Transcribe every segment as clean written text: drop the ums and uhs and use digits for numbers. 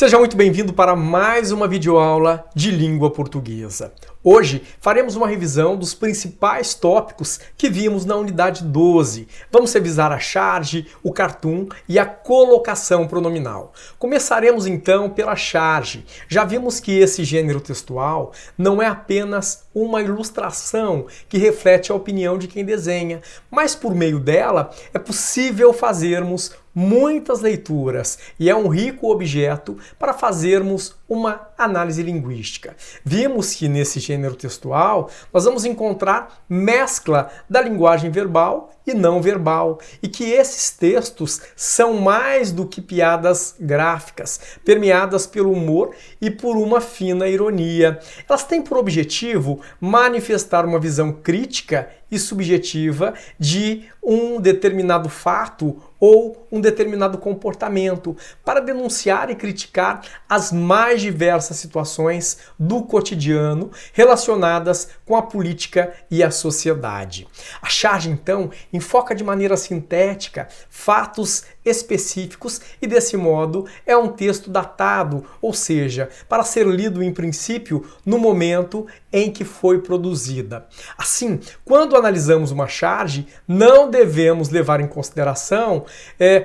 Seja muito bem-vindo para mais uma videoaula de língua portuguesa. Hoje faremos uma revisão dos principais tópicos que vimos na unidade 12. Vamos revisar a charge, o cartoon e a colocação pronominal. Começaremos então pela charge. Já vimos que esse gênero textual não é apenas uma ilustração que reflete a opinião de quem desenha, mas por meio dela é possível fazermos muitas leituras e é um rico objeto para fazermos uma análise linguística. Vimos que nesse gênero textual nós vamos encontrar mescla da linguagem verbal e não verbal, e que esses textos são mais do que piadas gráficas, permeadas pelo humor e por uma fina ironia. Elas têm por objetivo manifestar uma visão crítica e subjetiva de um determinado fato ou um determinado comportamento, para denunciar e criticar as mais diversas situações do cotidiano relacionadas com a política e a sociedade. A charge, então, enfoca de maneira sintética fatos específicos e, desse modo, é um texto datado, ou seja, para ser lido em princípio no momento em que foi produzida. Assim, quando analisamos uma charge, não devemos levar em consideração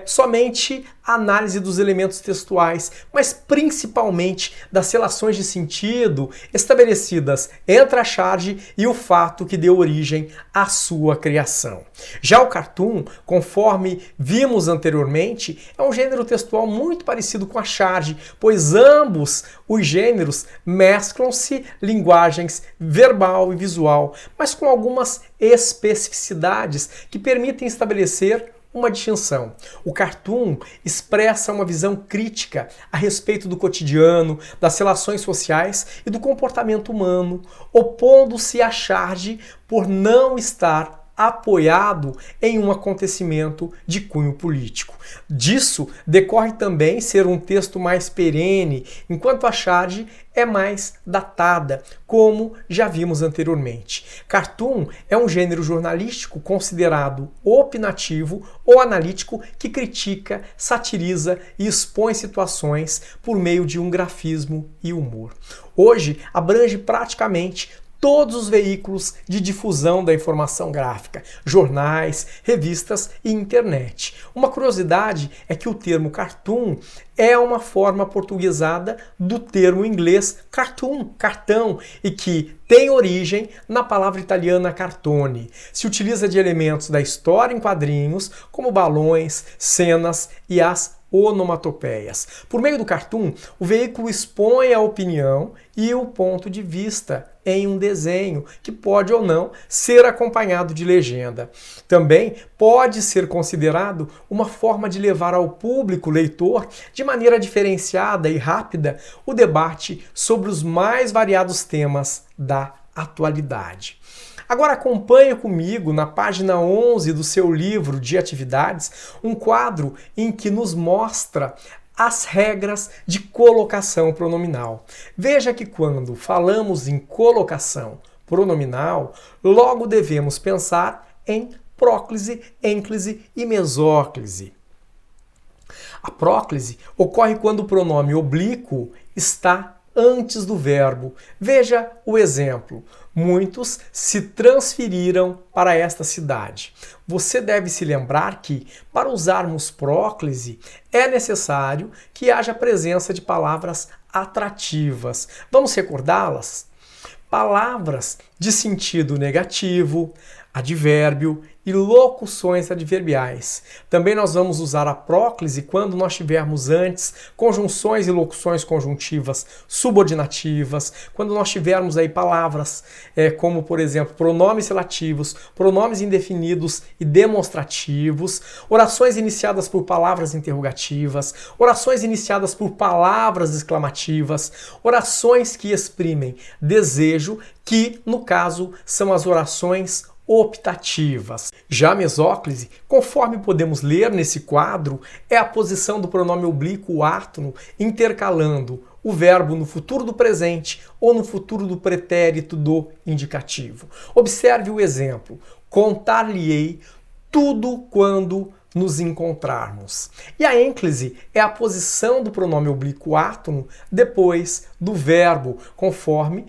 somente a análise dos elementos textuais, mas principalmente das relações de sentido estabelecidas entre a charge e o fato que deu origem à sua criação. Já o cartoon, conforme vimos anteriormente, é um gênero textual muito parecido com a charge, pois ambos os gêneros mesclam-se linguagens verbal e visual, mas com algumas especificidades que permitem estabelecer uma distinção. O cartoon expressa uma visão crítica a respeito do cotidiano, das relações sociais e do comportamento humano, opondo-se à charge por não estar apoiado em um acontecimento de cunho político. Disso decorre também ser um texto mais perene, enquanto a charge é mais datada, como já vimos anteriormente. Cartoon é um gênero jornalístico considerado opinativo ou analítico que critica, satiriza e expõe situações por meio de um grafismo e humor. Hoje abrange praticamente todos os veículos de difusão da informação gráfica, jornais, revistas e internet. Uma curiosidade é que o termo cartoon é uma forma portuguesada do termo inglês cartoon, cartão, e que tem origem na palavra italiana cartone. Se utiliza de elementos da história em quadrinhos, como balões, cenas e as onomatopeias. Por meio do cartoon, o veículo expõe a opinião e o ponto de vista em um desenho, que pode ou não ser acompanhado de legenda. Também pode ser considerado uma forma de levar ao público leitor, de maneira diferenciada e rápida, o debate sobre os mais variados temas da atualidade. Agora acompanhe comigo na página 11 do seu livro de atividades um quadro em que nos mostra as regras de colocação pronominal. Veja que quando falamos em colocação pronominal, logo devemos pensar em próclise, ênclise e mesóclise. A próclise ocorre quando o pronome oblíquo está antes do verbo. Veja o exemplo. Muitos se transferiram para esta cidade. Você deve se lembrar que, para usarmos próclise, é necessário que haja presença de palavras atrativas. Vamos recordá-las? Palavras de sentido negativo, advérbio e locuções adverbiais. Também nós vamos usar a próclise quando nós tivermos antes conjunções e locuções conjuntivas subordinativas, quando nós tivermos aí palavras como, por exemplo, pronomes relativos, pronomes indefinidos e demonstrativos, orações iniciadas por palavras interrogativas, orações iniciadas por palavras exclamativas, orações que exprimem desejo, que, no caso, são as orações optativas. Já a mesóclise, conforme podemos ler nesse quadro, é a posição do pronome oblíquo átono intercalando o verbo no futuro do presente ou no futuro do pretérito do indicativo. Observe o exemplo. Contar-lhe-ei tudo quando nos encontrarmos. E a ênclise é a posição do pronome oblíquo átono depois do verbo, conforme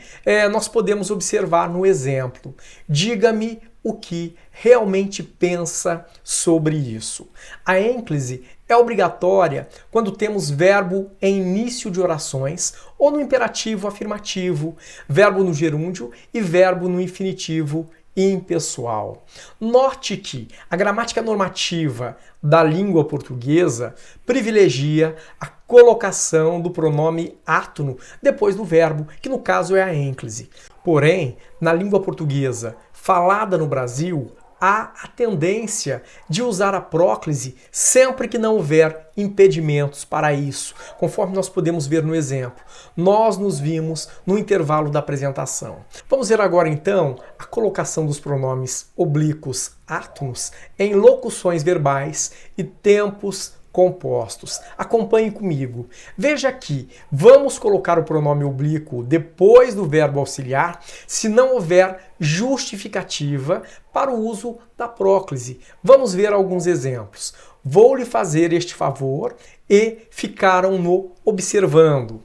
nós podemos observar no exemplo. Diga-me o que realmente pensa sobre isso. A ênclise é obrigatória quando temos verbo em início de orações ou no imperativo afirmativo, verbo no gerúndio e verbo no infinitivo impessoal. Note que a gramática normativa da língua portuguesa privilegia a colocação do pronome átono depois do verbo, que no caso é a ênclise. Porém, na língua portuguesa falada no Brasil, há a tendência de usar a próclise sempre que não houver impedimentos para isso, conforme nós podemos ver no exemplo. Nós nos vimos no intervalo da apresentação. Vamos ver agora então a colocação dos pronomes oblíquos átonos em locuções verbais e tempos compostos. Acompanhe comigo. Veja aqui, vamos colocar o pronome oblíquo depois do verbo auxiliar se não houver justificativa para o uso da próclise. Vamos ver alguns exemplos. Vou lhe fazer este favor e ficaram-no observando.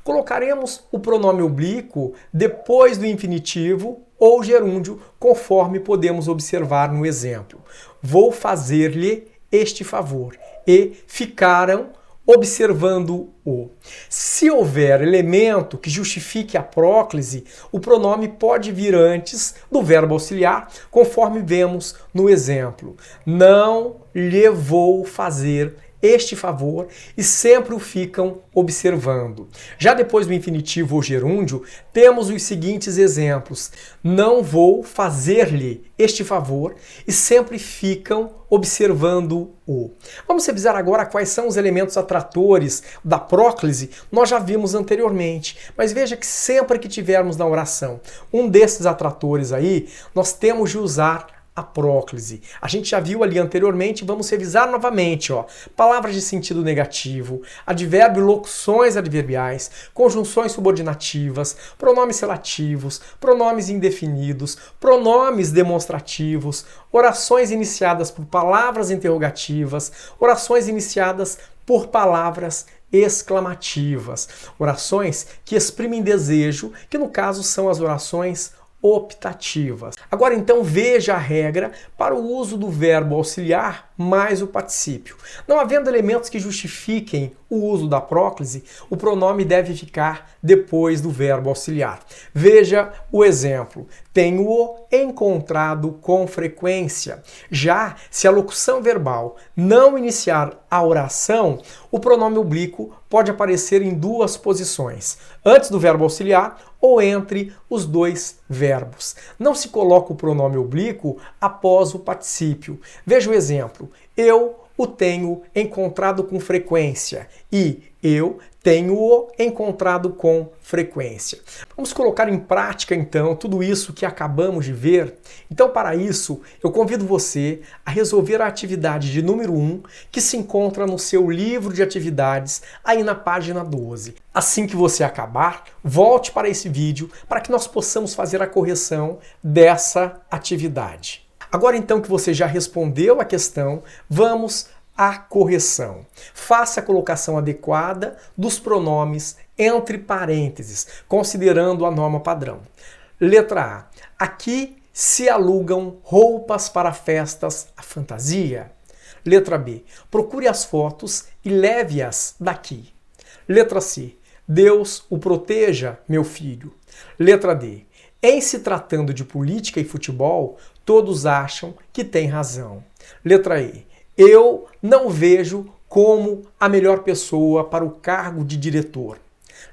Colocaremos o pronome oblíquo depois do infinitivo ou gerúndio, conforme podemos observar no exemplo. Vou fazer-lhe este favor e ficaram observando-o. Se houver elemento que justifique a próclise, o pronome pode vir antes do verbo auxiliar, conforme vemos no exemplo. Não lhe vou fazer este favor e sempre o ficam observando. Já depois do infinitivo ou gerúndio, temos os seguintes exemplos. Não vou fazer-lhe este favor e sempre ficam observando-o. Vamos revisar agora quais são os elementos atratores da próclise. Nós já vimos anteriormente, mas veja que sempre que tivermos na oração um desses atratores aí, nós temos de usar a próclise. A gente já viu ali anteriormente, vamos revisar novamente, ó. Palavras de sentido negativo, advérbio e locuções adverbiais, conjunções subordinativas, pronomes relativos, pronomes indefinidos, pronomes demonstrativos, orações iniciadas por palavras interrogativas, orações iniciadas por palavras exclamativas, orações que exprimem desejo, que no caso são as orações optativas. Agora então veja a regra para o uso do verbo auxiliar mais o particípio. Não havendo elementos que justifiquem o uso da próclise, o pronome deve ficar depois do verbo auxiliar. Veja o exemplo. Tenho-o encontrado com frequência. Já se a locução verbal não iniciar a oração, o pronome oblíquo pode aparecer em duas posições, antes do verbo auxiliar ou entre os dois verbos. Não se coloca o pronome oblíquo após o particípio. Veja o exemplo. Eu o tenho encontrado com frequência e eu tenho-o encontrado com frequência. Vamos colocar em prática, então, tudo isso que acabamos de ver. Então, para isso, eu convido você a resolver a atividade de número 1, que se encontra no seu livro de atividades, aí na página 12. Assim que você acabar, volte para esse vídeo para que nós possamos fazer a correção dessa atividade. Agora, então, que você já respondeu a questão, vamos à correção. Faça a colocação adequada dos pronomes entre parênteses, considerando a norma padrão. Letra A. Aqui se alugam roupas para festas à fantasia. Letra B. Procure as fotos e leve-as daqui. Letra C. Deus o proteja, meu filho. Letra D. Em se tratando de política e futebol, todos acham que tem razão. Letra E. Eu não vejo como a melhor pessoa para o cargo de diretor.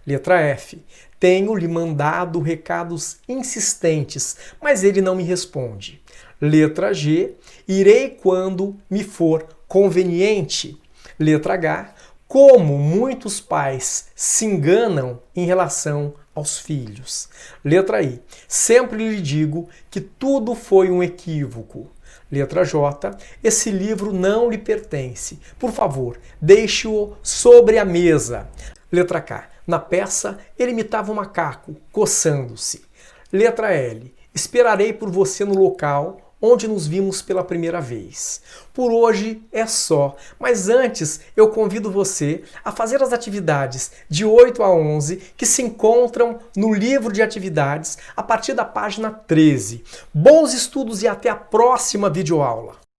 Letra F. Tenho-lhe mandado recados insistentes, mas ele não me responde. Letra G. Irei quando me for conveniente. Letra H. Como muitos pais se enganam em relação aos filhos. Letra I. Sempre lhe digo que tudo foi um equívoco. Letra J. Esse livro não lhe pertence. Por favor, deixe-o sobre a mesa. Letra K. Na peça, ele imitava um macaco, coçando-se. Letra L. Esperarei por você no local onde nos vimos pela primeira vez. Por hoje é só, mas antes eu convido você a fazer as atividades de 8 a 11 que se encontram no livro de atividades a partir da página 13. Bons estudos e até a próxima videoaula!